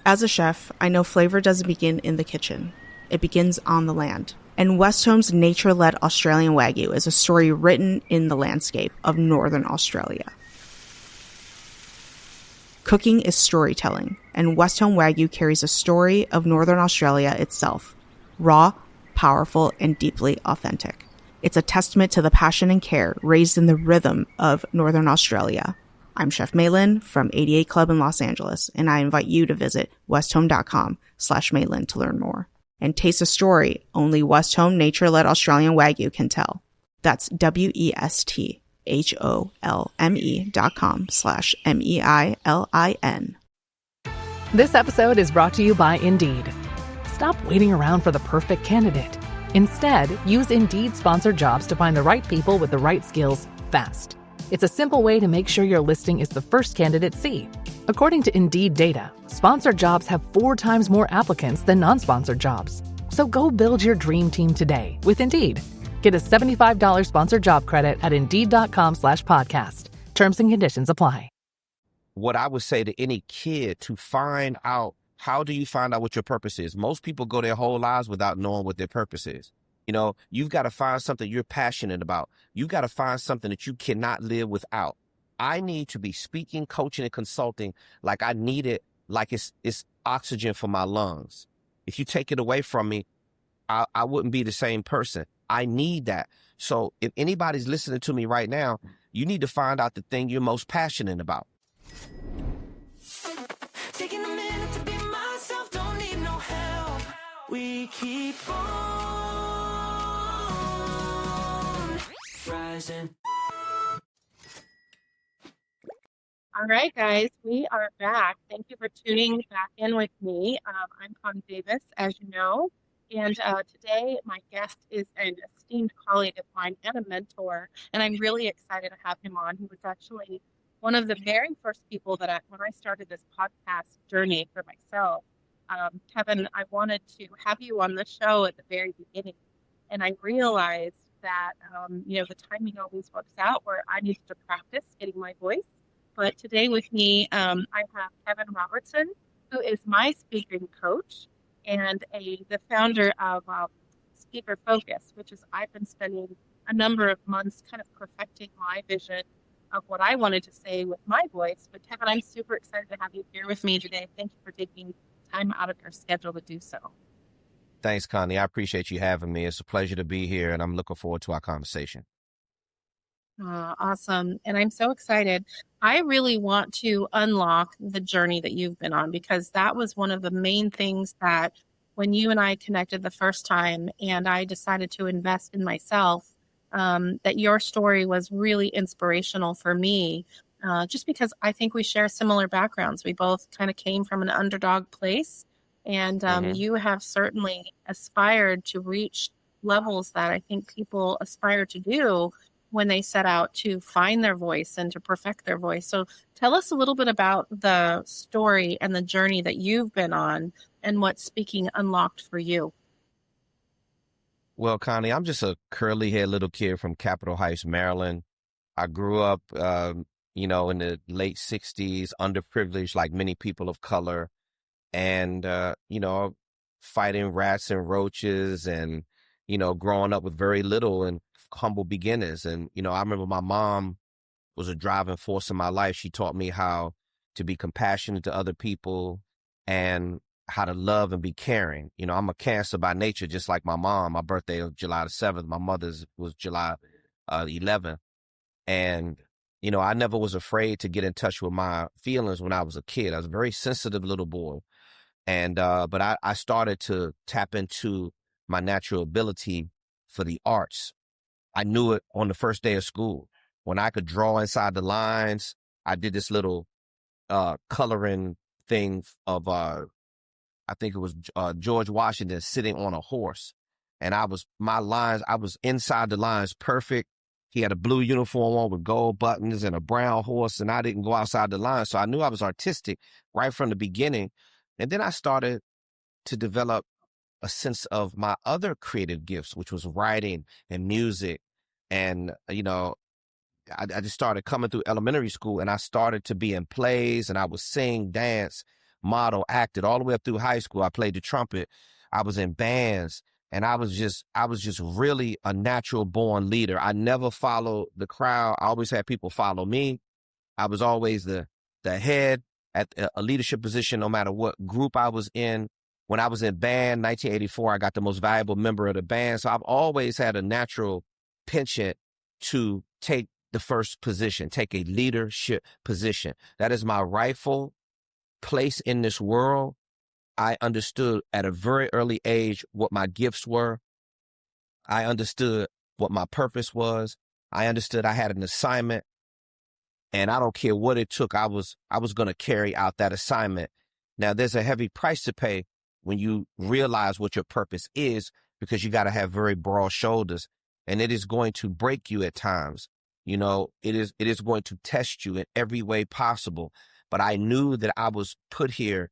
As a chef, I know flavor doesn't begin in the kitchen. It begins on the land. And Westhome's nature-led Australian Wagyu is a story written in the landscape of Northern Australia. Cooking is storytelling, and Westhome Wagyu carries a story of Northern Australia itself, raw, powerful, and deeply authentic. It's a testament to the passion and care raised in the rhythm of Northern Australia. I'm Chef Maylin from 88 Club in Los Angeles, and I invite you to visit westhome.com/Maylin to learn more. And taste a story only Westhome nature-led Australian Wagyu can tell. That's westholme.com/MEILIN. This episode is brought to you by Indeed. Stop waiting around for the perfect candidate. Instead, use Indeed sponsored jobs to find the right people with the right skills fast. It's a simple way to make sure your listing is the first candidates see. According to Indeed data, sponsored jobs have 4 times more applicants than non-sponsored jobs. So go build your dream team today with Indeed. Get a $75 sponsored job credit at Indeed.com/podcast. Terms and conditions apply. What I would say to any kid to find out, how do you find out what your purpose is? Most people go their whole lives without knowing what their purpose is. You know, you've got to find something you're passionate about. You've got to find something that you cannot live without. I need to be speaking, coaching, and consulting like I need it, like it's oxygen for my lungs. If you take it away from me, I wouldn't be the same person. I need that. So if anybody's listening to me right now, you need to find out the thing you're most passionate about. Taking a minute to be myself, don't need no help. We keep on rising. All right, guys, we are back. Thank you for tuning back in with me. I'm Connie Davis, as you know, and today my guest is an esteemed colleague of mine and a mentor, and I'm really excited to have him on. He was actually one of the very first people that when I started this podcast journey for myself. Kevin, I wanted to have you on the show at the very beginning, and I realized that, the timing always works out where I needed to practice getting my voice. But today with me, I have Kevin Robertson, who is my speaking coach and the founder of Speaker Focus, which is I've been spending a number of months kind of perfecting my vision of what I wanted to say with my voice. But Kevin, I'm super excited to have you here with me today. Thank you for taking time out of your schedule to do so. Thanks, Connie. I appreciate you having me. It's a pleasure to be here, and I'm looking forward to our conversation. Awesome. And I'm so excited. I really want to unlock the journey that you've been on, because that was one of the main things that when you and I connected the first time and I decided to invest in myself, that your story was really inspirational for me, just because I think we share similar backgrounds. We both kind of came from an underdog place, and you have certainly aspired to reach levels that I think people aspire to do when they set out to find their voice and to perfect their voice. So tell us a little bit about the story and the journey that you've been on and what speaking unlocked for you. Well, Connie, I'm just a curly-haired little kid from Capitol Heights, Maryland. I grew up, in the late 60s, underprivileged like many people of color, and, fighting rats and roaches and, growing up with very little and humble beginners. And, I remember my mom was a driving force in my life. She taught me how to be compassionate to other people and how to love and be caring. I'm a Cancer by nature, just like my mom. My birthday was July the 7th. My mother's was July 11th. And, I never was afraid to get in touch with my feelings when I was a kid. I was a very sensitive little boy. And, but I started to tap into my natural ability for the arts. I knew it on the first day of school. When I could draw inside the lines, I did this little coloring thing of, I think it was George Washington sitting on a horse. And my lines, I was inside the lines perfect. He had a blue uniform on with gold buttons and a brown horse, and I didn't go outside the lines. So I knew I was artistic right from the beginning. And then I started to develop a sense of my other creative gifts, which was writing and music. And, I just started coming through elementary school, and I started to be in plays, and I would sing, dance. modeled, acted all the way up through high school. I played the trumpet. I was in bands, and I was just really a natural born leader. I never followed the crowd. I always had people follow me. I was always the head at a leadership position, no matter what group I was in. When I was in band, 1984, I got the most valuable member of the band. So I've always had a natural penchant to take the first position, take a leadership position. That is my rightful place in this world. I understood at a very early age what my gifts were. I understood what my purpose was. I understood I had an assignment, and I don't care what it took. I was going to carry out that assignment. Now, there's a heavy price to pay when you realize what your purpose is, because you got to have very broad shoulders, and it is going to break you at times. You know, it is going to test you in every way possible. But I knew that I was put here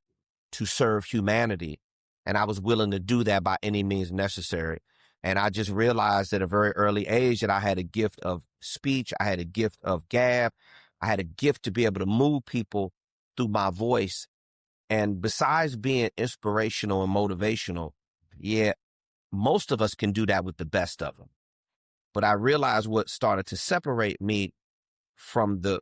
to serve humanity, and I was willing to do that by any means necessary. And I just realized at a very early age that I had a gift of speech. I had a gift of gab. I had a gift to be able to move people through my voice. And besides being inspirational and motivational, yeah, most of us can do that with the best of them. But I realized what started to separate me from the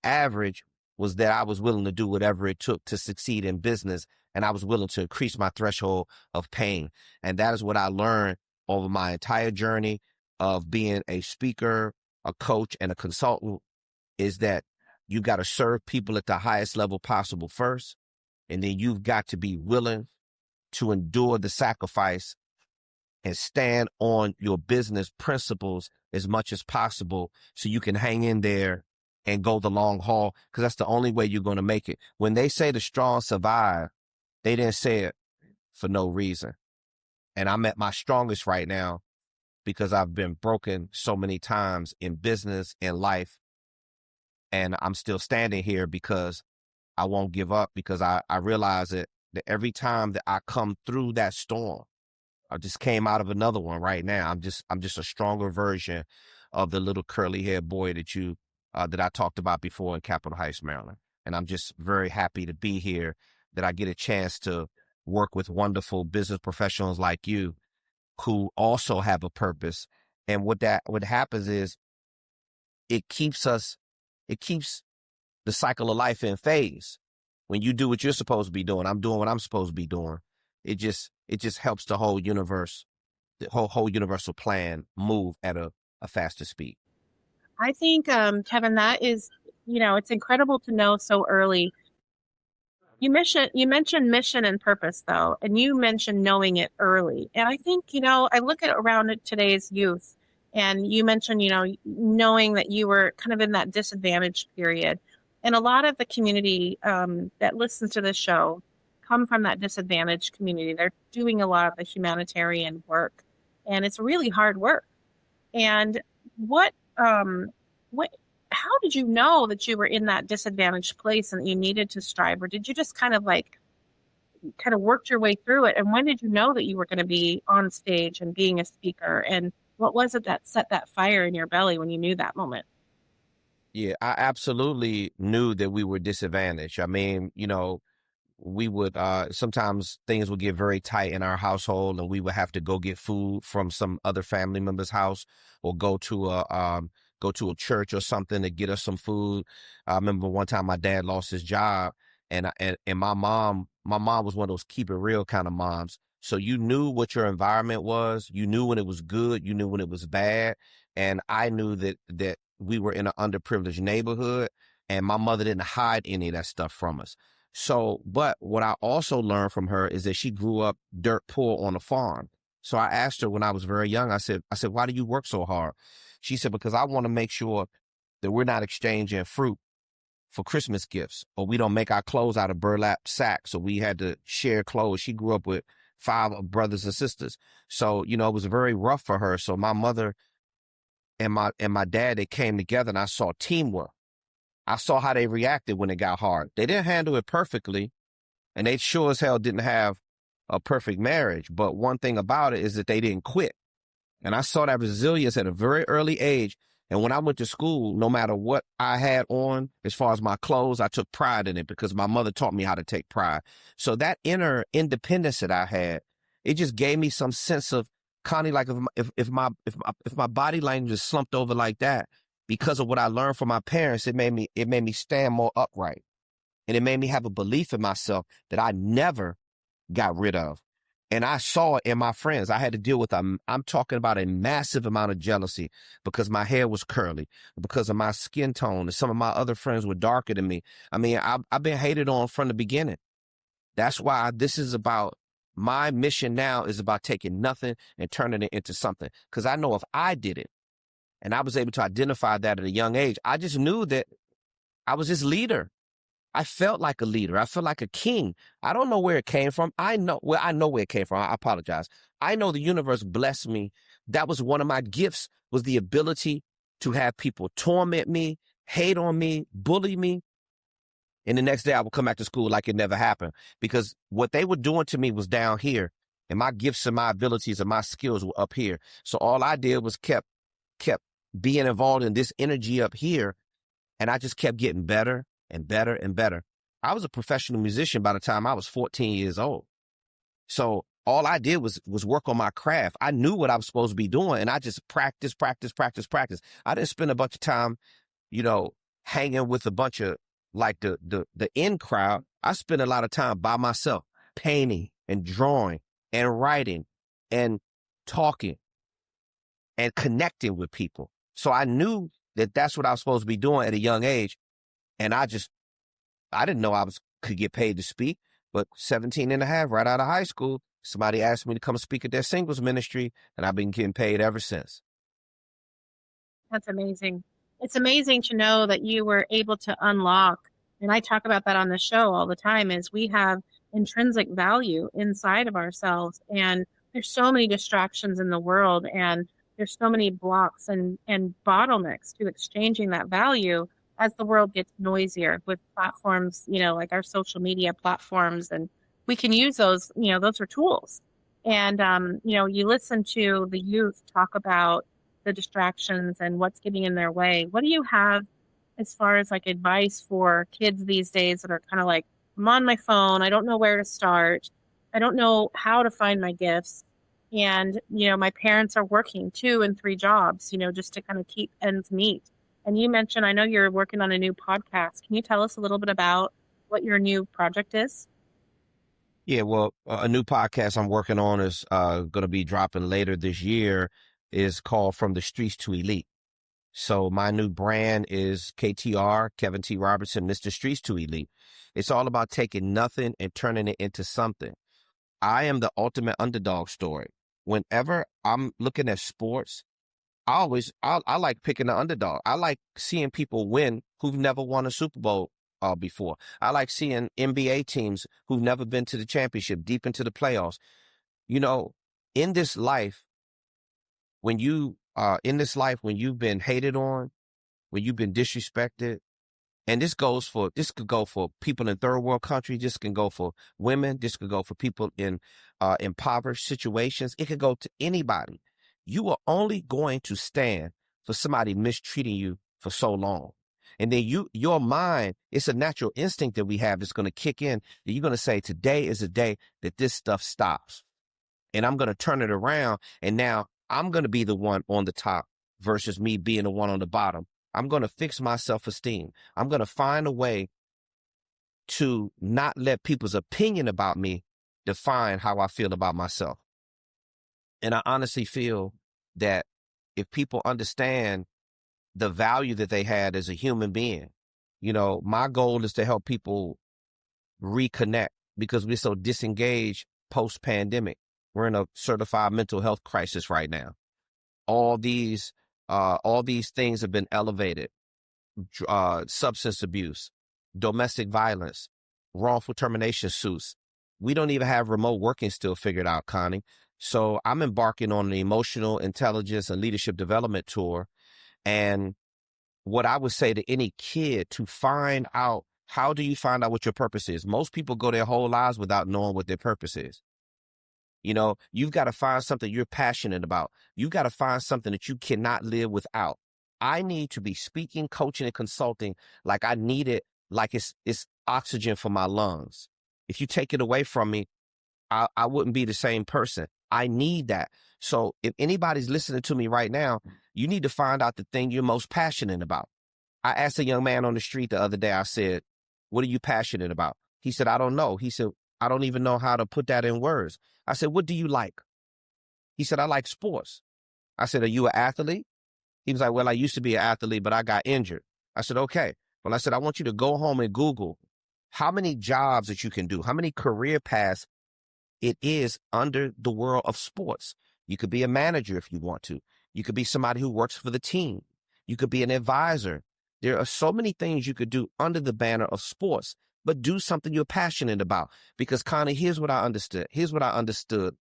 average was that I was willing to do whatever it took to succeed in business, and I was willing to increase my threshold of pain. And that is what I learned over my entire journey of being a speaker, a coach, and a consultant, is that you got to serve people at the highest level possible first, and then you've got to be willing to endure the sacrifice and stand on your business principles as much as possible so you can hang in there and go the long haul, because that's the only way you're going to make it. When they say the strong survive, they didn't say it for no reason. And I'm at my strongest right now because I've been broken so many times in business and life. And I'm still standing here because I won't give up, because I realize that every time that I come through that storm, I just came out of another one right now. I'm just a stronger version of the little curly haired boy that I talked about before in Capitol Heights, Maryland. And I'm just very happy to be here, that I get a chance to work with wonderful business professionals like you who also have a purpose. And what happens is it keeps the cycle of life in phase. When you do what you're supposed to be doing, I'm doing what I'm supposed to be doing. It just helps the whole universe, the whole universal plan move at a faster speed. I think, Kevin, that is, it's incredible to know so early. You mentioned mission and purpose, though, and you mentioned knowing it early. And I think, I look at around today's youth, and you mentioned, knowing that you were kind of in that disadvantaged period. And a lot of the community that listens to this show come from that disadvantaged community. They're doing a lot of the humanitarian work, and it's really hard work. And how did you know that you were in that disadvantaged place and that you needed to strive? Or did you just kind of worked your way through it? And when did you know that you were going to be on stage and being a speaker? And what was it that set that fire in your belly when you knew that moment? Yeah, I absolutely knew that we were disadvantaged. I mean, we would sometimes things would get very tight in our household, and we would have to go get food from some other family member's house, or go to a church or something to get us some food. I remember one time my dad lost his job, and my mom was one of those keep it real kind of moms. So you knew what your environment was. You knew when it was good. You knew when it was bad. And I knew that we were in an underprivileged neighborhood, and my mother didn't hide any of that stuff from us. So, but what I also learned from her is that she grew up dirt poor on a farm. So I asked her when I was very young, I said, why do you work so hard? She said, because I want to make sure that we're not exchanging fruit for Christmas gifts, or we don't make our clothes out of burlap sacks. So we had to share clothes. She grew up with 5 brothers and sisters. So, it was very rough for her. So my mother and my dad, they came together, and I saw teamwork. I saw how they reacted when it got hard. They didn't handle it perfectly, and they sure as hell didn't have a perfect marriage. But one thing about it is that they didn't quit. And I saw that resilience at a very early age, And when I went to school, no matter what I had on, as far as my clothes, I took pride in it because my mother taught me how to take pride. So that inner independence that I had, it just gave me some sense of, Connie, like if my body language is slumped over like that, because of what I learned from my parents, it made me stand more upright. And it made me have a belief in myself that I never got rid of. And I saw it in my friends. I had to deal with, I'm talking about a massive amount of jealousy because my hair was curly, because of my skin tone, and some of my other friends were darker than me. I mean, I've been hated on from the beginning. That's why this is about, my mission now is about taking nothing and turning it into something. Because I know if I did it, and I was able to identify that at a young age, I just knew that I was this leader. I felt like a leader. I felt like a king. I don't know where it came from. I know where it came from. I apologize. I know the universe blessed me. That was one of my gifts, was the ability to have people torment me, hate on me, bully me. And the next day I would come back to school like it never happened, because what they were doing to me was down here, and my gifts and my abilities and my skills were up here. So all I did was kept being involved in this energy up here. And I just kept getting better and better and better. I was a professional musician by the time I was 14 years old. So all I did was work on my craft. I knew what I was supposed to be doing, and I just practice. I didn't spend a bunch of time, hanging with a bunch of like the in crowd. I spent a lot of time by myself, painting and drawing and writing and talking and connecting with people. So I knew that that's what I was supposed to be doing at a young age. And I didn't know could get paid to speak, but 17 and a half, right out of high school, somebody asked me to come speak at their singles ministry, and I've been getting paid ever since. That's amazing. It's amazing to know that you were able to unlock, and I talk about that on the show all the time, is we have intrinsic value inside of ourselves, and there's so many distractions in the world, and there's so many blocks and bottlenecks to exchanging that value as the world gets noisier with platforms, like our social media platforms. And we can use those, those are tools. And, you listen to the youth talk about the distractions and what's getting in their way. What do you have as far as like advice for kids these days that are kind of like, I'm on my phone, I don't know where to start, I don't know how to find my gifts. And, my parents are working 2 and 3 jobs, just to kind of keep ends meet. And you mentioned, I know you're working on a new podcast. Can you tell us a little bit about what your new project is? Yeah, well, a new podcast I'm working on is going to be dropping later this year, is called From the Streets to Elite. So my new brand is KTR, Kevin T. Robertson, Mr. Streets to Elite. It's all about taking nothing and turning it into something. I am the ultimate underdog story. Whenever I'm looking at sports, I like picking the underdog. I like seeing people win who've never won a Super Bowl before. I like seeing NBA teams who've never been to the championship, deep into the playoffs. In this life, when you've been hated on, when you've been disrespected, and this could go for people in third world countries, this can go for women, this could go for people in impoverished situations, it could go to anybody. You are only going to stand for somebody mistreating you for so long. And then your mind, it's a natural instinct that we have that's going to kick in. That you're going to say, today is a day that this stuff stops. And I'm going to turn it around. And now I'm going to be the one on the top versus me being the one on the bottom. I'm going to fix my self-esteem. I'm going to find a way to not let people's opinion about me define how I feel about myself. And I honestly feel that if people understand the value that they had as a human being, my goal is to help people reconnect, because we're so disengaged post-pandemic. We're in a certified mental health crisis right now. All these things have been elevated. Substance abuse, domestic violence, wrongful termination suits. We don't even have remote working still figured out, Connie. So I'm embarking on an emotional intelligence and leadership development tour. And what I would say to any kid, to find out, how do you find out what your purpose is? Most people go their whole lives without knowing what their purpose is. You've got to find something you're passionate about. You've got to find something that you cannot live without. I need to be speaking, coaching, and consulting like I need it, like it's oxygen for my lungs. If you take it away from me, I wouldn't be the same person. I need that. So if anybody's listening to me right now, you need to find out the thing you're most passionate about. I asked a young man on the street the other day, I said, what are you passionate about? He said, I don't know. He said, I don't even know how to put that in words. I said, what do you like? He said, I like sports. I said, are you an athlete? He was like, well, I used to be an athlete, but I got injured. I said, okay. Well, I said, I want you to go home and Google how many jobs that you can do, how many career paths it is under the world of sports. You could be a manager if you want to. You could be somebody who works for the team. You could be an advisor. There are so many things you could do under the banner of sports, but do something you're passionate about. Because, Connie, here's what I understood. Here's what I understood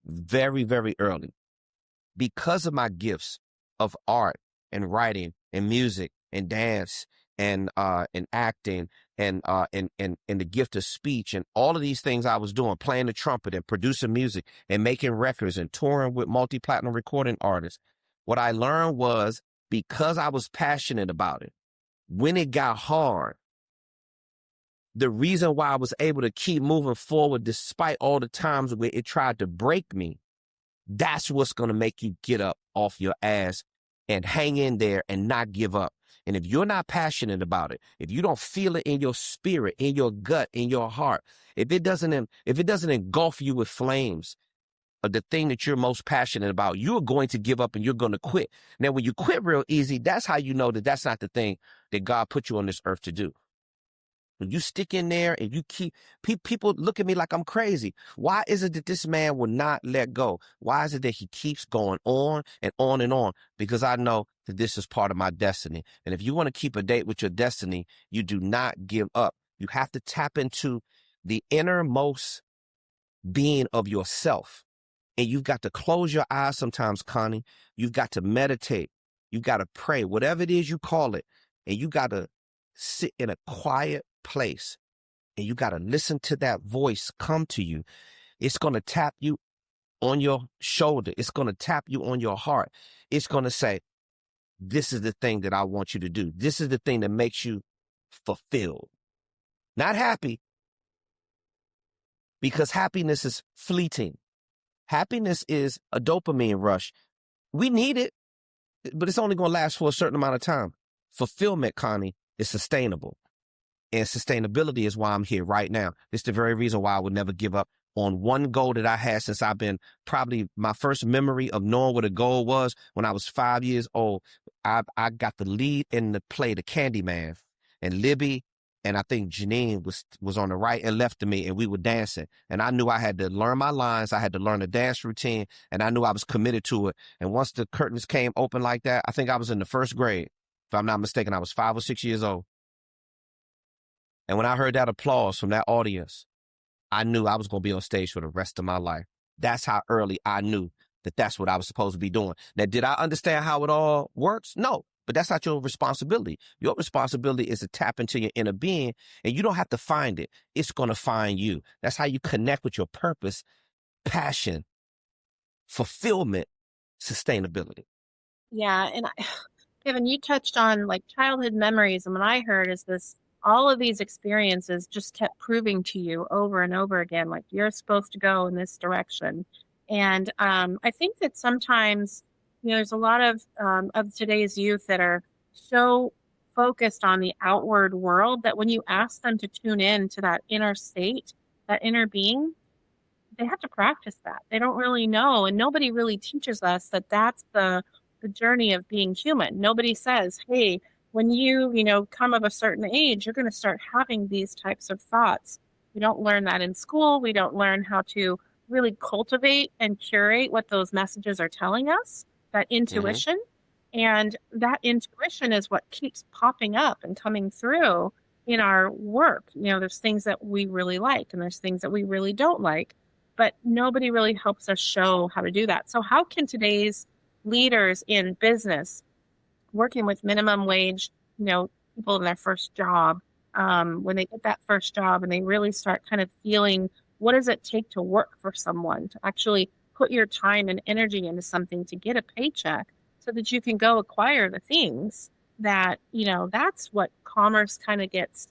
very, very early. Because of my gifts of art and writing and music and dance and acting and the gift of speech and all of these things I was doing, playing the trumpet and producing music and making records and touring with multi-platinum recording artists, what I learned was because I was passionate about it, when it got hard, the reason why I was able to keep moving forward despite all the times where it tried to break me, that's what's going to make you get up off your ass and hang in there and not give up. And if you're not passionate about it, if you don't feel it in your spirit, in your gut, in your heart, if it doesn't engulf you with flames of the thing that you're most passionate about, you're going to give up and you're going to quit. Now, when you quit real easy, that's how you know that that's not the thing that God put you on this earth to do. When you stick in there and you keep, people look at me like I'm crazy. Why is it that this man will not let go? Why is it that he keeps going on and on and on? Because I know that this is part of my destiny. And if you want to keep a date with your destiny, you do not give up. You have to tap into the innermost being of yourself. And you've got to close your eyes sometimes, Connie. You've got to meditate. You've got to pray, whatever it is you call it. And you got to sit in a quiet place and you got to listen to that voice come to you. It's going to tap you on your shoulder. It's going to tap you on your heart. It's going to say, this is the thing that I want you to do. This is the thing that makes you fulfilled. Not happy, because happiness is fleeting. Happiness is a dopamine rush. We need it, but it's only going to last for a certain amount of time. Fulfillment, Connie, is sustainable. And sustainability is why I'm here right now. It's the very reason why I would never give up on one goal that I had since I've been probably my first memory of knowing what a goal was when I was 5 years old. I got the lead in the play, The Candyman, and Libby and I think Janine was on the right and left of me, and we were dancing. And I knew I had to learn my lines. I had to learn the dance routine, and I knew I was committed to it. And once the curtains came open like that, I think I was in the first grade. If I'm not mistaken, I was 5 or 6 years old. And when I heard that applause from that audience, I knew I was going to be on stage for the rest of my life. That's how early I knew that that's what I was supposed to be doing. Now, did I understand how it all works? No, but that's not your responsibility. Your responsibility is to tap into your inner being, and you don't have to find it. It's going to find you. That's how you connect with your purpose, passion, fulfillment, sustainability. Yeah, and Kevin, you touched on like childhood memories, and what I heard is this: all of these experiences just kept proving to you over and over again, like you're supposed to go in this direction. And I think that sometimes, there's a lot of today's youth that are so focused on the outward world that when you ask them to tune in to that inner state, that inner being, they have to practice that. They don't really know. And nobody really teaches us that that's the journey of being human. Nobody says, hey, when you come of a certain age, you're going to start having these types of thoughts. We don't learn that in school. We don't learn how to really cultivate and curate what those messages are telling us, that intuition. Mm-hmm. And that intuition is what keeps popping up and coming through in our work. There's things that we really like and there's things that we really don't like, but nobody really helps us show how to do that. So how can today's leaders in business, working with minimum wage, people in their first job, when they get that first job and they really start kind of feeling, what does it take to work for someone, to actually put your time and energy into something, to get a paycheck, so that you can go acquire the things that, that's what commerce kind of gets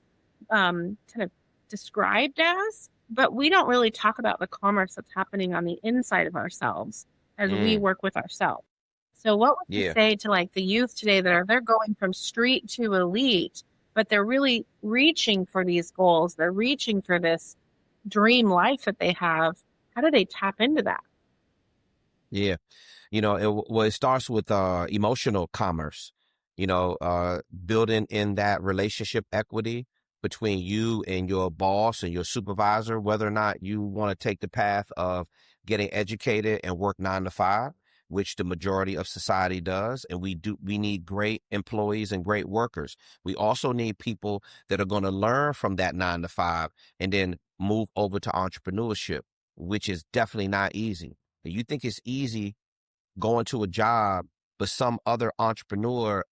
kind of described as. But we don't really talk about the commerce that's happening on the inside of ourselves as we work with ourselves. So what would you say to like the youth today they're going from street to elite, but they're really reaching for these goals. They're reaching for this dream life that they have. How do they tap into that? Yeah. It starts with emotional commerce, building in that relationship equity between you and your boss and your supervisor, whether or not you want to take the path of getting educated and work 9 to 5, which the majority of society does. And we need great employees and great workers. We also need people that are going to learn from that 9 to 5 and then move over to entrepreneurship, which is definitely not easy. You think it's easy going to a job, but some other entrepreneur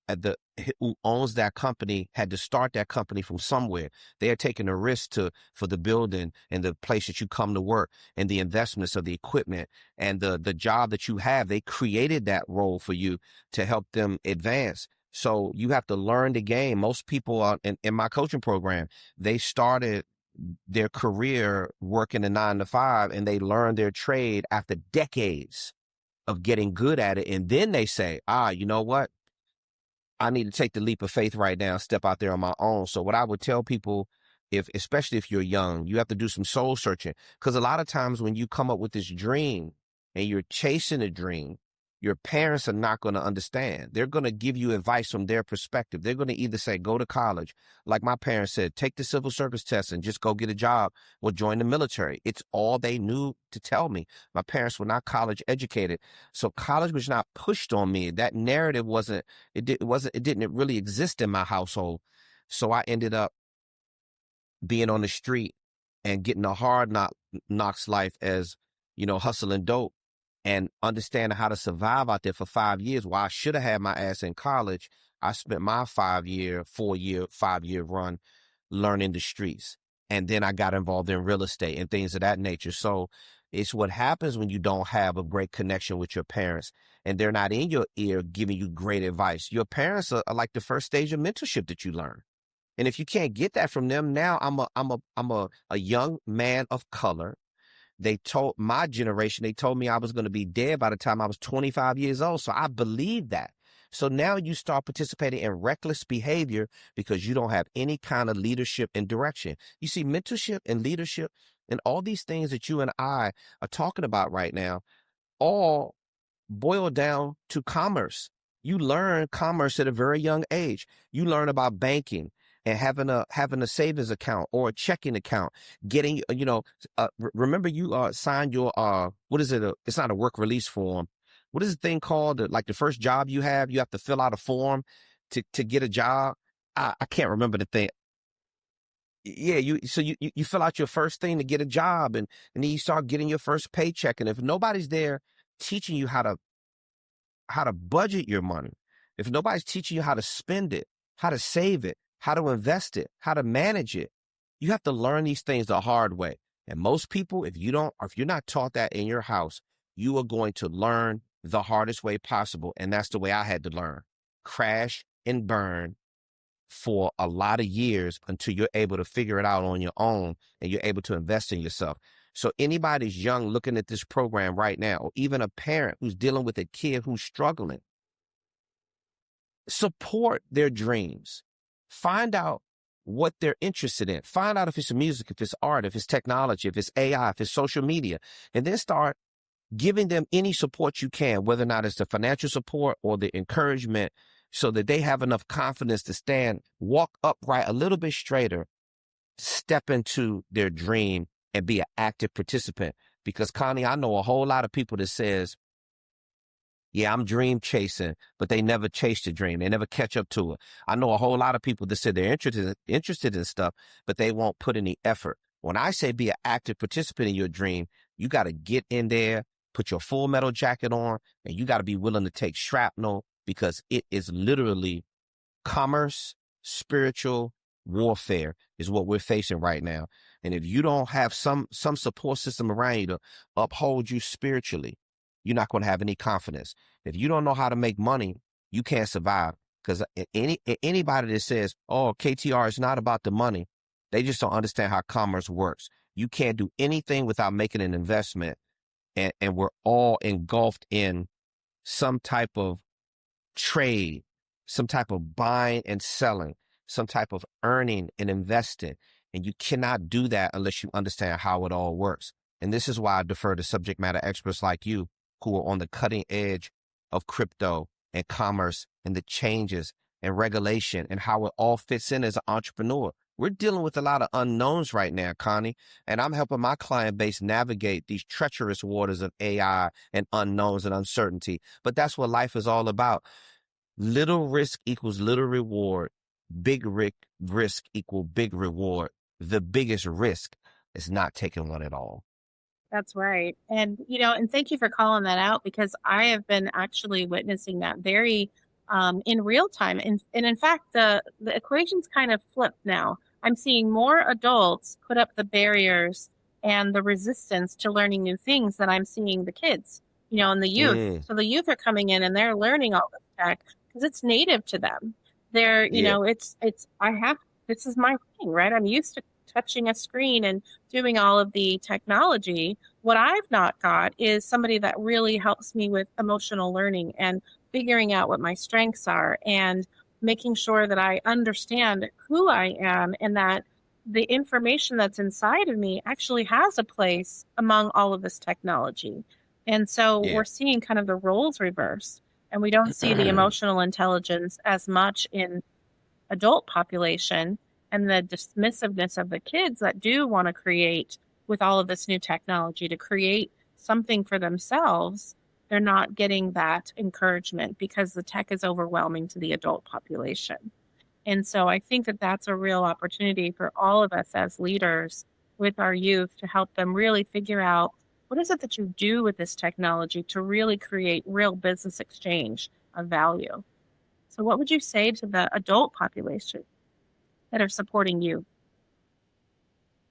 who owns that company had to start that company from somewhere. They are taking a risk for the building and the place that you come to work and the investments of the equipment and the job that you have. They created that role for you to help them advance. So you have to learn the game. Most people in my coaching program, they started their career working a 9 to 5 and they learned their trade after decades of getting good at it. And then they say, you know what? I need to take the leap of faith right now, step out there on my own. So what I would tell people, especially if you're young, you have to do some soul searching. Because a lot of times when you come up with this dream and you're chasing a dream, your parents are not going to understand. They're going to give you advice from their perspective. They're going to either say, go to college. Like my parents said, take the civil service test and just go get a job or join the military. It's all they knew to tell me. My parents were not college educated. So college was not pushed on me. That narrative it didn't really exist in my household. So I ended up being on the street and getting a hard knocks life as, hustling dope. And understanding how to survive out there for 5 years. While I should have had my ass in college, I spent my 5-year run learning the streets. And then I got involved in real estate and things of that nature. So it's what happens when you don't have a great connection with your parents and they're not in your ear giving you great advice. Your parents are like the first stage of mentorship that you learn. And if you can't get that from them, now I'm a young man of color. They told my generation, they told me I was going to be dead by the time I was 25 years old. So I believe that. So now you start participating in reckless behavior because you don't have any kind of leadership and direction. You see, mentorship and leadership and all these things that you and I are talking about right now all boil down to commerce. You learn commerce at a very young age. You learn about banking and having a savings account or a checking account, getting, remember you signed your, what is it? It's not a work release form. What is the thing called? Like the first job you have to fill out a form to get a job. I can't remember the thing. Yeah, you fill out your first thing to get a job and then you start getting your first paycheck. And if nobody's there teaching you how to budget your money, if nobody's teaching you how to spend it, how to save it, how to invest it, how to manage it, you have to learn these things the hard way. And most people, if you're not taught that in your house, you are going to learn the hardest way possible. And that's the way I had to learn. Crash and burn for a lot of years until you're able to figure it out on your own and you're able to invest in yourself. So anybody's young looking at this program right now, or even a parent who's dealing with a kid who's struggling, support their dreams. Find out what they're interested in. Find out if it's music, if it's art, if it's technology, if it's AI, if it's social media, and then start giving them any support you can, whether or not it's the financial support or the encouragement, so that they have enough confidence to walk upright a little bit straighter, step into their dream and be an active participant. Because Connie, I know a whole lot of people that says, yeah, I'm dream chasing, but they never chase the dream. They never catch up to it. I know a whole lot of people that say they're interested in stuff, but they won't put any effort. When I say be an active participant in your dream, you got to get in there, put your full metal jacket on, and you got to be willing to take shrapnel, because it is literally commerce, spiritual warfare is what we're facing right now. And if you don't have some support system around you to uphold you spiritually, you're not going to have any confidence. If you don't know how to make money, you can't survive. Because anybody that says, oh, KTR is not about the money, they just don't understand how commerce works. You can't do anything without making an investment. And we're all engulfed in some type of trade, some type of buying and selling, some type of earning and investing. And you cannot do that unless you understand how it all works. And this is why I defer to subject matter experts like you who are on the cutting edge of crypto and commerce and the changes and regulation and how it all fits in as an entrepreneur. We're dealing with a lot of unknowns right now, Connie, and I'm helping my client base navigate these treacherous waters of AI and unknowns and uncertainty. But that's what life is all about. Little risk equals little reward. Big risk equal big reward. The biggest risk is not taking one at all. That's right. And, and thank you for calling that out, because I have been actually witnessing that very in real time. And in fact, the equation's kind of flipped now. I'm seeing more adults put up the barriers and the resistance to learning new things than I'm seeing the kids, and the youth. So the youth are coming in and they're learning all this tech because it's native to them. They're, this is my thing, right? I'm used to touching a screen and doing all of the technology. What I've not got is somebody that really helps me with emotional learning and figuring out what my strengths are and making sure that I understand who I am and that the information that's inside of me actually has a place among all of this technology. And so we're seeing kind of the roles reversed, and we don't see the emotional intelligence as much in adult population, and the dismissiveness of the kids that do want to create with all of this new technology to create something for themselves. They're not getting that encouragement because the tech is overwhelming to the adult population. And so I think that that's a real opportunity for all of us as leaders with our youth to help them really figure out, what is it that you do with this technology to really create real business exchange of value? So what would you say to the adult population that are supporting you?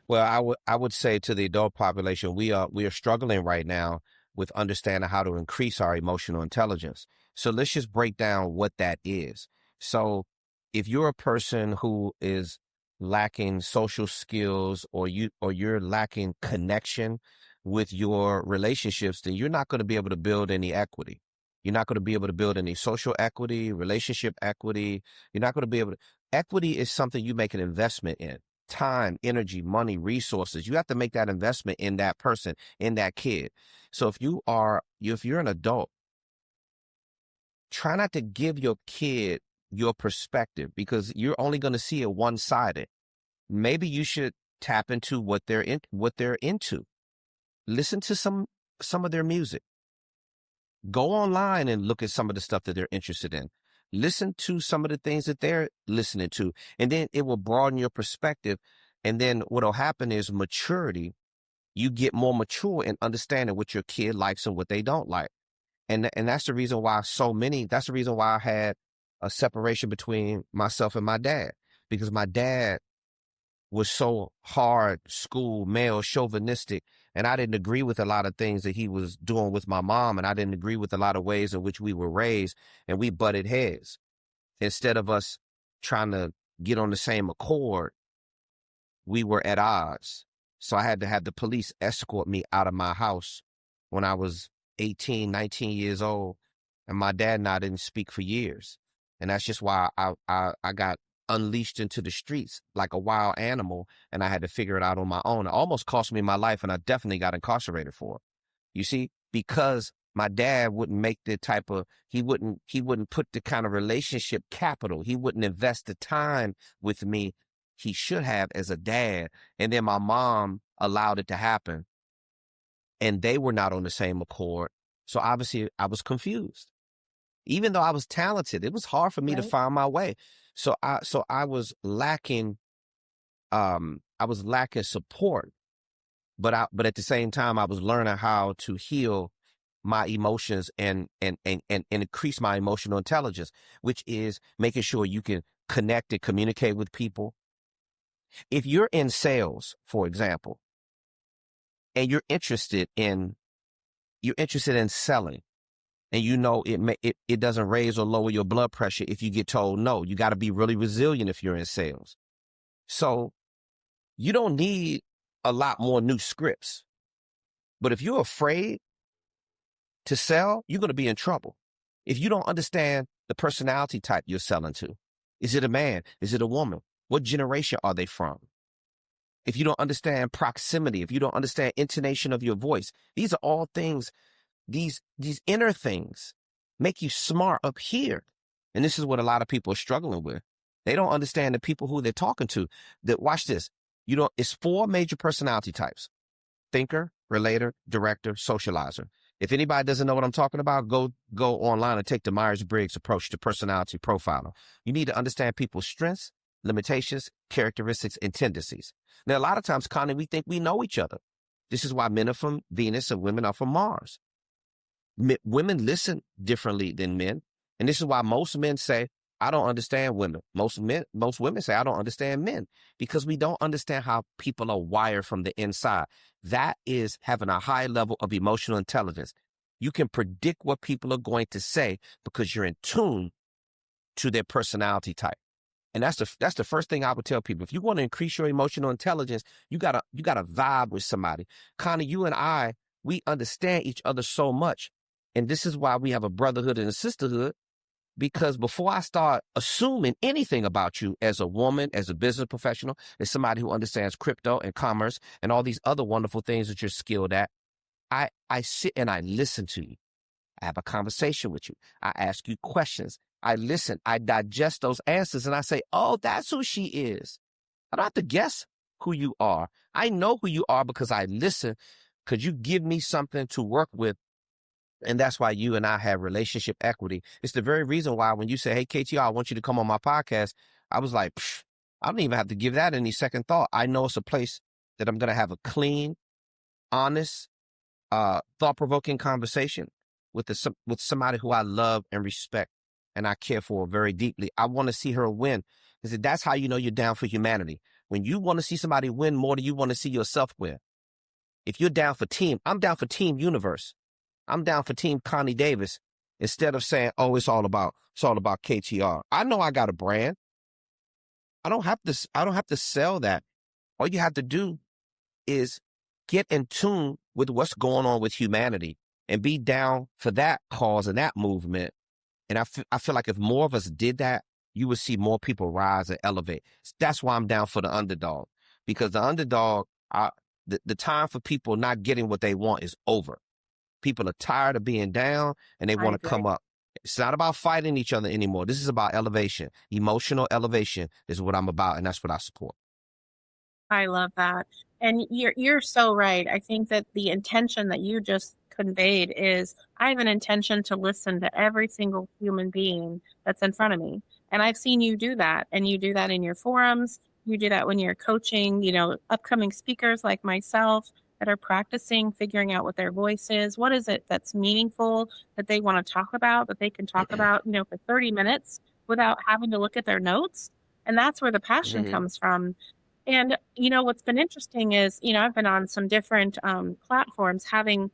Well, I would say to the adult population, we are struggling right now with understanding how to increase our emotional intelligence. So let's just break down what that is. So if you're a person who is lacking social skills, or you're lacking connection with your relationships, then you're not going to be able to build any equity. You're not going to be able to build any social equity, relationship equity. You're not going to be able to. Equity is something you make an investment in. Time, energy, money, resources. You have to make that investment in that person, in that kid. So if you're an adult, try not to give your kid your perspective, because you're only going to see it one-sided. Maybe you should tap into what they're into. Listen to some of their music. Go online and look at some of the stuff that they're interested in. Listen to some of the things that they're listening to, and then it will broaden your perspective. And then what will happen is maturity. You get more mature in understanding what your kid likes and what they don't like. And that's the reason why that's the reason why I had a separation between myself and my dad, because my dad was so hard school, male, chauvinistic, and I didn't agree with a lot of things that he was doing with my mom, and I didn't agree with a lot of ways in which we were raised, and we butted heads. Instead of us trying to get on the same accord, we were at odds. So I had to have the police escort me out of my house when I was 18, 19 years old, and my dad and I didn't speak for years. And that's just why I got unleashed into the streets like a wild animal, and I had to figure it out on my own. It almost cost me my life, and I definitely got incarcerated for it. You see, because my dad wouldn't make the type of, he wouldn't put the kind of relationship capital. He wouldn't invest the time with me he should have as a dad. And then my mom allowed it to happen, and they were not on the same accord. So obviously I was confused. Even though I was talented, it was hard for me to find my way. So I was lacking support, but at the same time I was learning how to heal my emotions and increase my emotional intelligence, which is making sure you can connect and communicate with people. If you're in sales, for example, and you're interested in you're interested in selling, and it doesn't raise or lower your blood pressure if you get told no. You got to be really resilient if you're in sales. So you don't need a lot more new scripts. But if you're afraid to sell, you're going to be in trouble. If you don't understand the personality type you're selling to, is it a man? Is it a woman? What generation are they from? If you don't understand proximity, if you don't understand intonation of your voice, these are all things, these inner things make you smart up here. And this is what a lot of people are struggling with. They don't understand the people who they're talking to. Watch this. It's 4 major personality types: thinker, relator, director, socializer. If anybody doesn't know what I'm talking about, go online and take the Myers-Briggs approach to personality profiling. You need to understand people's strengths, limitations, characteristics, and tendencies. Now, a lot of times, Connie, we think we know each other. This is why men are from Venus and women are from Mars. Women listen differently than men. And this is why most men say, I don't understand women. Most women say, I don't understand men, because we don't understand how people are wired from the inside. That is having a high level of emotional intelligence. You can predict what people are going to say because you're in tune to their personality type. And that's the first thing I would tell people. If you want to increase your emotional intelligence, you gotta vibe with somebody. Connie, you and I, we understand each other so much. And this is why we have a brotherhood and a sisterhood. Because before I start assuming anything about you as a woman, as a business professional, as somebody who understands crypto and commerce and all these other wonderful things that you're skilled at, I sit and I listen to you. I have a conversation with you. I ask you questions. I listen. I digest those answers and I say, oh, that's who she is. I don't have to guess who you are. I know who you are because I listen, because you give me something to work with. And that's why you and I have relationship equity. It's the very reason why when you say, hey, KTR, I want you to come on my podcast, I was like, I don't even have to give that any second thought. I know it's a place that I'm going to have a clean, honest, thought-provoking conversation with somebody who I love and respect and I care for very deeply. I want to see her win. Because that's how you know you're down for humanity. When you want to see somebody win more than you want to see yourself win. If you're down for team, I'm down for Team Universe. I'm down for Team Connie Davis instead of saying, oh, it's all about KTR. I know I got a brand. I don't have to sell that. All you have to do is get in tune with what's going on with humanity and be down for that cause and that movement. And I feel like if more of us did that, you would see more people rise and elevate. That's why I'm down for the underdog, because the underdog, the time for people not getting what they want is over. People are tired of being down and they want to come up. It's not about fighting each other anymore. This is about elevation. Emotional elevation is what I'm about, and that's what I support. I love that. And you're so right. I think that the intention that you just conveyed is, I have an intention to listen to every single human being that's in front of me. And I've seen you do that. And you do that in your forums. You do that when you're coaching, upcoming speakers like myself that are practicing, figuring out what their voice is. What is it that's meaningful that they want to talk about, that they can talk about, for 30 minutes without having to look at their notes. And that's where the passion comes from. And, what's been interesting is, I've been on some different platforms having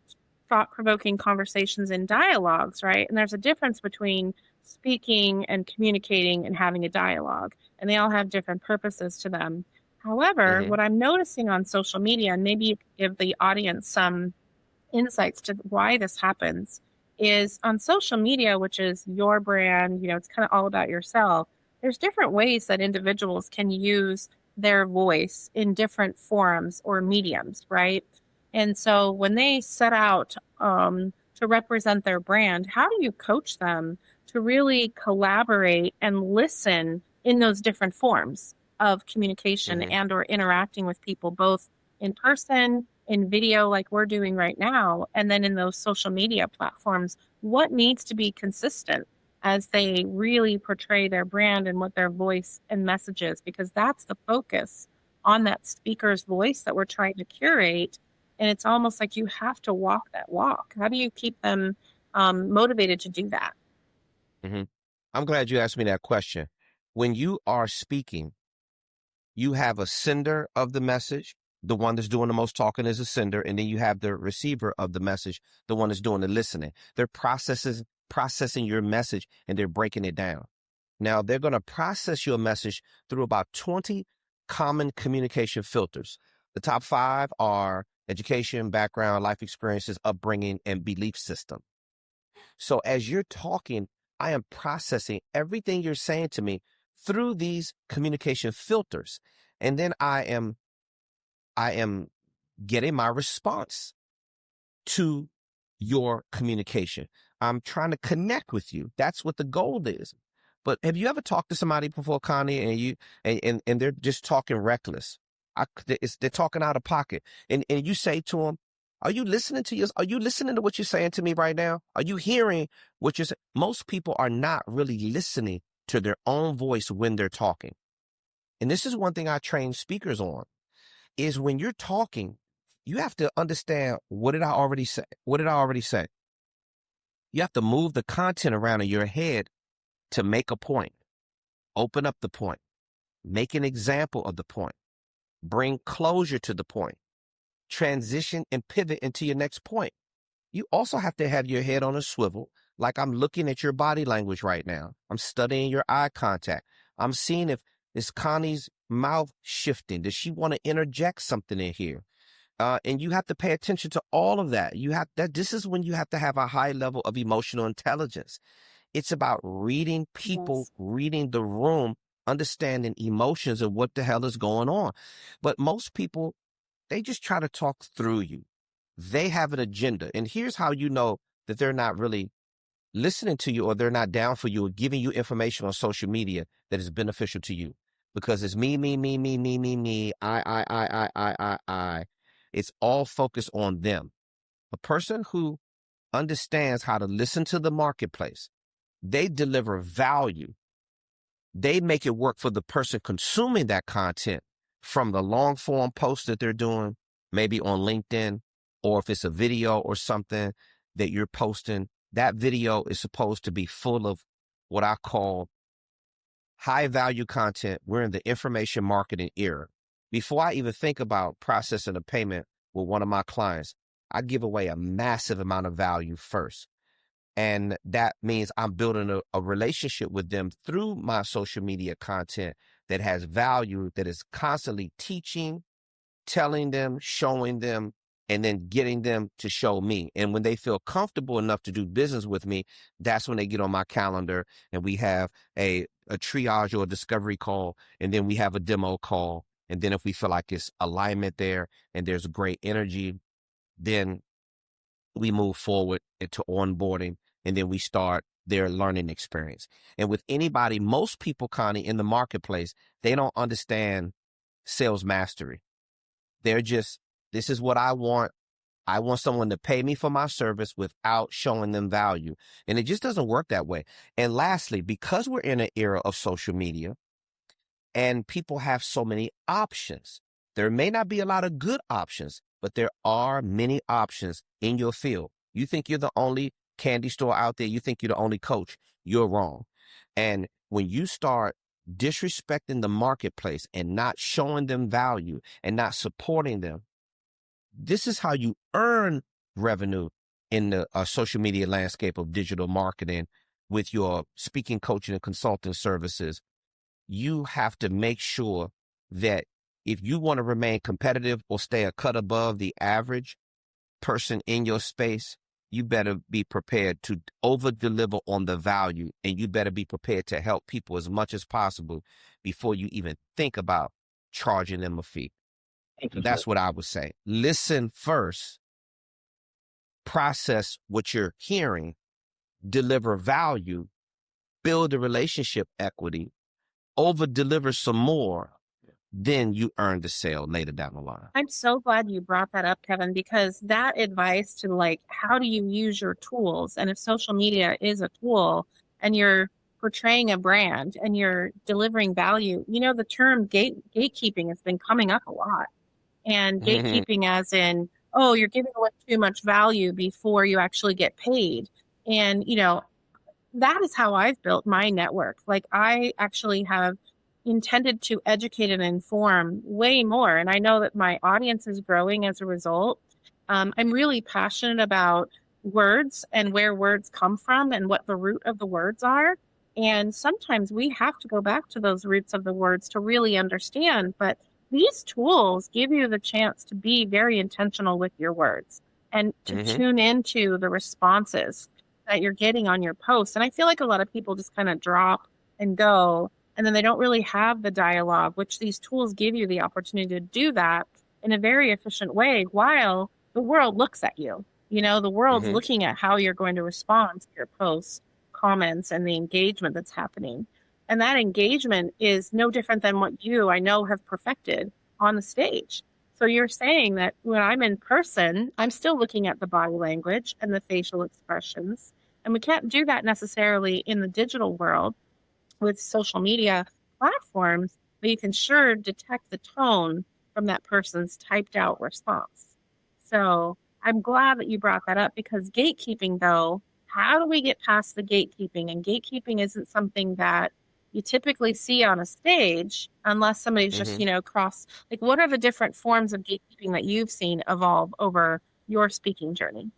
thought-provoking conversations and dialogues, right? And there's a difference between speaking and communicating and having a dialogue. And they all have different purposes to them. However, what I'm noticing on social media, and maybe you could give the audience some insights to why this happens, is on social media, which is your brand, it's kind of all about yourself. There's different ways that individuals can use their voice in different forums or mediums, right? And so when they set out to represent their brand, how do you coach them to really collaborate and listen in those different forms of communication and or interacting with people, both in person, in video like we're doing right now, and then in those social media platforms? What needs to be consistent as they really portray their brand and what their voice and message is? Because that's the focus on that speaker's voice that we're trying to curate. And it's almost like you have to walk that walk. How do you keep them motivated to do that? I'm glad you asked me that question. When you are speaking, you have a sender of the message The one that's doing the most talking is a sender, and then you have the receiver of the message, the one that's doing the listening. They're processing your message, and they're breaking it down. Now, they're going to process your message through about 20 common communication filters. The top 5 are education, background, life experiences, upbringing, and belief system. So as you're talking, I am processing everything you're saying to me through these communication filters. And then I am getting my response to your communication. I'm trying to connect with you. That's what the goal is. But have you ever talked to somebody before, Connie, and they're just talking reckless? They're talking out of pocket. And you say to them, are you listening to what you're saying to me right now? Are you hearing what you're saying? Most people are not really listening to their own voice when they're talking. And this is one thing I train speakers on, is when you're talking, you have to understand, what did I already say? What did I already say? You have to move the content around in your head to make a point, open up the point, make an example of the point, bring closure to the point, transition and pivot into your next point. You also have to have your head on a swivel, like I'm looking at your body language right now. I'm studying your eye contact. I'm seeing if is Connie's mouth shifting. Does she want to interject something in here? And you have to pay attention to all of that. This is when you have to have a high level of emotional intelligence. It's about reading people, yes, reading the room, understanding emotions of what the hell is going on. But most people, they just try to talk through you. They have an agenda. And here's how you know that they're not really listening to you, or they're not down for you, or giving you information on social media that is beneficial to you. Because it's me, I. It's all focused on them. A person who understands how to listen to the marketplace, they deliver value. They make it work for the person consuming that content, from the long form post that they're doing, maybe on LinkedIn, or if it's a video or something that you're posting, that video is supposed to be full of what I call high value content. We're in the information marketing era. Before I even think about processing a payment with one of my clients, I give away a massive amount of value first. And that means I'm building a relationship with them through my social media content that has value, that is constantly teaching, telling them, showing them, and then getting them to show me. And when they feel comfortable enough to do business with me, that's when they get on my calendar, and we have a triage or a discovery call, and then we have a demo call. And then if we feel like it's alignment there and there's great energy, then we move forward into onboarding, and then we start their learning experience. And with anybody, most people, Connie, in the marketplace, they don't understand sales mastery. They're just, this is what I want. I want someone to pay me for my service without showing them value. And it just doesn't work that way. And lastly, because we're in an era of social media and people have so many options, there may not be a lot of good options, but there are many options in your field. You think you're the only candy store out there, you think you're the only coach, you're wrong. And when you start disrespecting the marketplace and not showing them value and not supporting them, this is how you earn revenue in the social media landscape of digital marketing with your speaking, coaching, and consulting services. You have to make sure that if you want to remain competitive or stay a cut above the average person in your space, you better be prepared to over-deliver on the value, and you better be prepared to help people as much as possible before you even think about charging them a fee. That's what I would say. Listen first, process what you're hearing, deliver value, build a relationship equity, over-deliver some more, then you earn the sale later down the line. I'm so glad you brought that up, Kevin, because that advice to, like, how do you use your tools? And if social media is a tool and you're portraying a brand and you're delivering value, you know, the term gatekeeping has been coming up a lot. And gatekeeping as in, oh, you're giving away too much value before you actually get paid. And, you know, that is how I've built my network. Like, I actually have, intended to educate and inform way more. And I know that my audience is growing as a result. I'm really passionate about words and where words come from and what the root of the words are. And sometimes we have to go back to those roots of the words to really understand. But these tools give you the chance to be very intentional with your words and to tune into the responses that you're getting on your posts. And I feel like a lot of people just kind of drop and go, and then they don't really have the dialogue, which these tools give you the opportunity to do that in a very efficient way while the world looks at you. You know, the world's looking at how you're going to respond to your posts, comments, and the engagement that's happening. And that engagement is no different than what you, I know, have perfected on the stage. So you're saying that when I'm in person, I'm still looking at the body language and the facial expressions. And we can't do that necessarily in the digital world with social media platforms, but you can sure detect the tone from that person's typed out response. So I'm glad that you brought that up, because gatekeeping, though, how do we get past the gatekeeping? And gatekeeping isn't something that you typically see on a stage unless somebody's just, like, what are the different forms of gatekeeping that you've seen evolve over your speaking journey?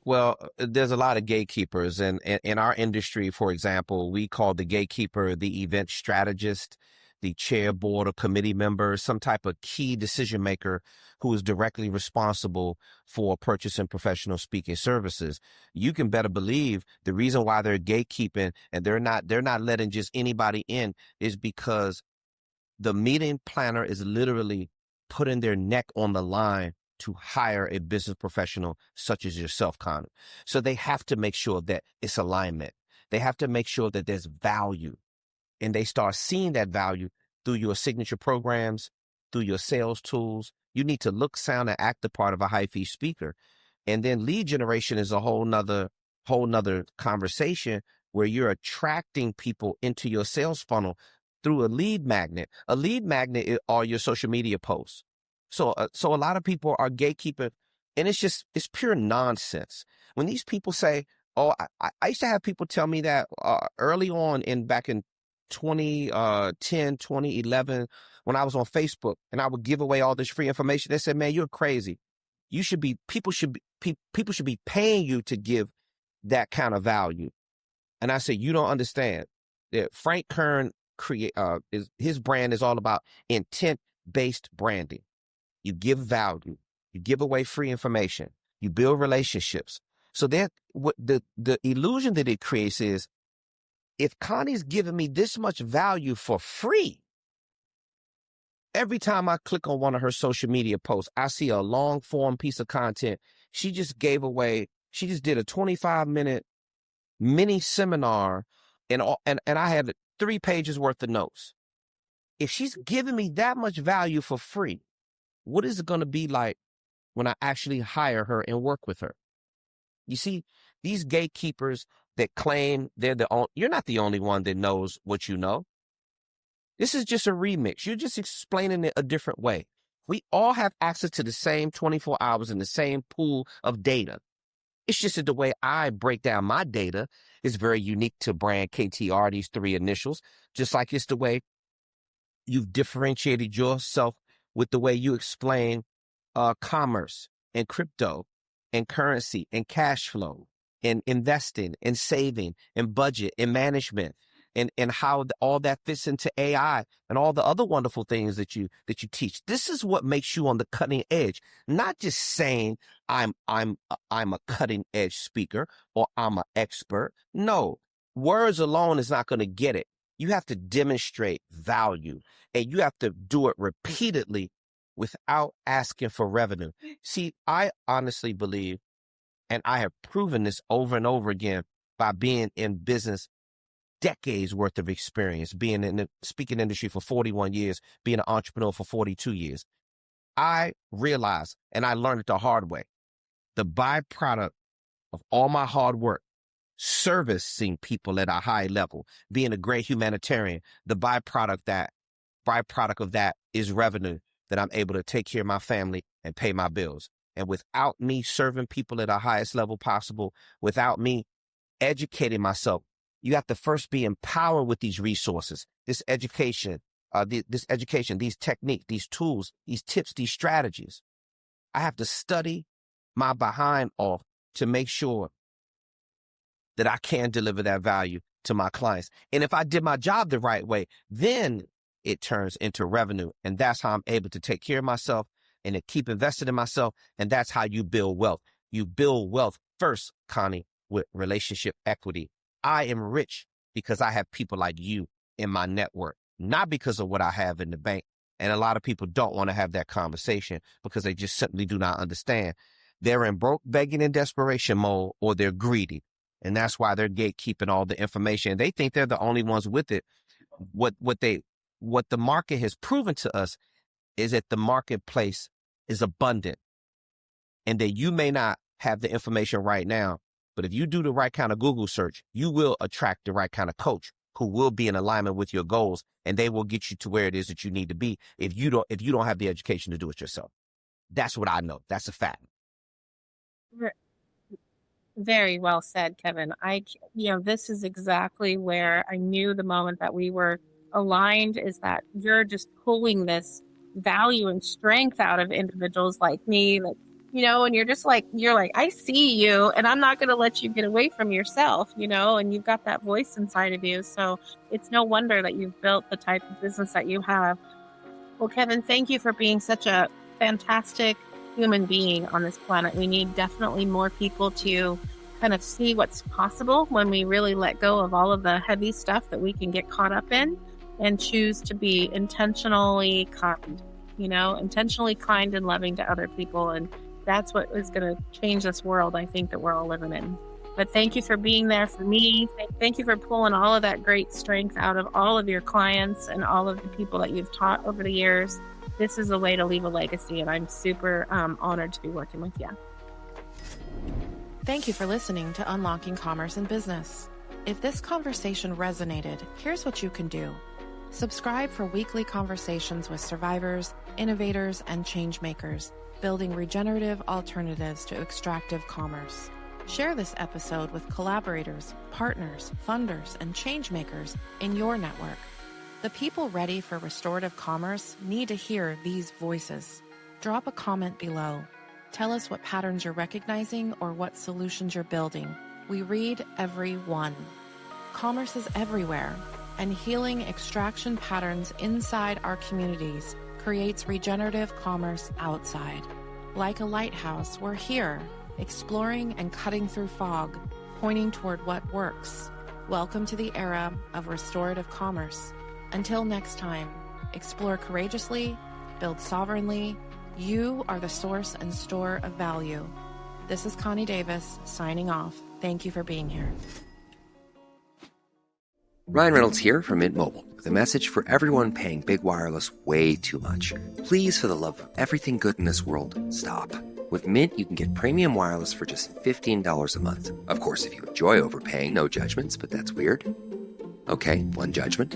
Well, there's a lot of gatekeepers, and in our industry, for example, we call the gatekeeper the event strategist, the chair, board, or committee member, some type of key decision maker who is directly responsible for purchasing professional speaking services. You can better believe the reason why they're gatekeeping and they're not letting just anybody in is because the meeting planner is literally putting their neck on the line to hire a business professional such as yourself, Connie. So they have to make sure that it's alignment. They have to make sure that there's value. And they start seeing that value through your signature programs, through your sales tools. You need to look, sound, and act the part of a high-fee speaker. And then lead generation is a whole nother conversation where you're attracting people into your sales funnel through a lead magnet. A lead magnet are your social media posts. So a lot of people are gatekeeping, and it's pure nonsense. When these people say, oh, I used to have people tell me that early on back in 2010, 2011, when I was on Facebook and I would give away all this free information. They said, man, you're crazy. People should be paying you to give that kind of value. And I said, you don't understand that Frank Kern his brand is all about intent-based branding. You give value, you give away free information, you build relationships. So that what the illusion that it creates is, if Connie's giving me this much value for free, every time I click on one of her social media posts, I see a long form piece of content. She just did a 25-minute mini seminar and I had 3 pages worth of notes. If she's giving me that much value for free, what is it going to be like when I actually hire her and work with her? You see, these gatekeepers that claim you're not the only one that knows what you know. This is just a remix. You're just explaining it a different way. We all have access to the same 24 hours and the same pool of data. It's just that the way I break down my data is very unique to brand KTR, these 3 initials, just like it's the way you've differentiated yourself with the way you explain commerce and crypto and currency and cash flow and investing and saving and budget and management and how all that fits into AI and all the other wonderful things that you teach. This is what makes you on the cutting edge, not just saying I'm a cutting edge speaker or I'm an expert. No, words alone is not going to get it. You have to demonstrate value, and you have to do it repeatedly without asking for revenue. See, I honestly believe, and I have proven this over and over again by being in business, decades worth of experience, being in the speaking industry for 41 years, being an entrepreneur for 42 years. I realized, and I learned it the hard way, the byproduct of all my hard work, servicing people at a high level, being a great humanitarian, the byproduct of that is revenue that I'm able to take care of my family and pay my bills. And without me serving people at the highest level possible, without me educating myself, You have to first be empowered with these resources, this education, these techniques, these tools, these tips, these strategies. I have to study my behind off to make sure that I can deliver that value to my clients. And if I did my job the right way, then it turns into revenue. And that's how I'm able to take care of myself and to keep invested in myself. And that's how you build wealth. You build wealth first, Connie, with relationship equity. I am rich because I have people like you in my network, not because of what I have in the bank. And a lot of people don't want to have that conversation because they just simply do not understand. They're in broke, begging, and desperation mode, or they're greedy. And that's why they're gatekeeping all the information. They think they're the only ones with it. What the market has proven to us is that the marketplace is abundant and that you may not have the information right now, but if you do the right kind of Google search, you will attract the right kind of coach who will be in alignment with your goals, and they will get you to where it is that you need to be if you don't have the education to do it yourself. That's what I know. That's a fact. Very well said, Kevin. This is exactly where I knew the moment that we were aligned is that you're just pulling this value and strength out of individuals like me, and you're like, I see you, and I'm not going to let you get away from yourself, and you've got that voice inside of you. So it's no wonder that you've built the type of business that you have. Well, Kevin, thank you for being such a fantastic human being on this planet. We need definitely more people to kind of see what's possible when we really let go of all of the heavy stuff that we can get caught up in and choose to be intentionally kind, intentionally kind and loving to other people. And that's what is going to change this world, I think, that we're all living in. But thank you for being there for me. Thank you for pulling all of that great strength out of all of your clients and all of the people that you've taught over the years. This is a way to leave a legacy, and I'm super honored to be working with you. Thank you for listening to Unlocking Commerce and Business. If this conversation resonated, here's what you can do. Subscribe for weekly conversations with survivors, innovators, and change makers, building regenerative alternatives to extractive commerce. Share this episode with collaborators, partners, funders, and change makers in your network. The people ready for restorative commerce need to hear these voices. Drop a comment below. Tell us what patterns you're recognizing or what solutions you're building. We read every one. Commerce is everywhere, and healing extraction patterns inside our communities creates regenerative commerce outside. Like a lighthouse, we're here, exploring and cutting through fog, pointing toward what works. Welcome to the era of restorative commerce. Until next time, explore courageously, build sovereignly. You are the source and store of value. This is Connie Davis signing off. Thank you for being here. Ryan Reynolds here from Mint Mobile with a message for everyone paying big wireless way too much. Please, for the love of everything good in this world, stop. With Mint, you can get premium wireless for just $15 a month. Of course, if you enjoy overpaying, no judgments, but that's weird. Okay, one judgment.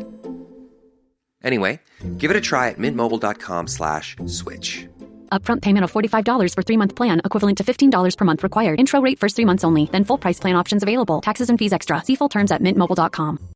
Anyway, give it a try at mintmobile.com/switch. Upfront payment of $45 for 3-month plan, equivalent to $15 per month required. Intro rate first 3 months only, then full price plan options available. Taxes and fees extra. See full terms at mintmobile.com.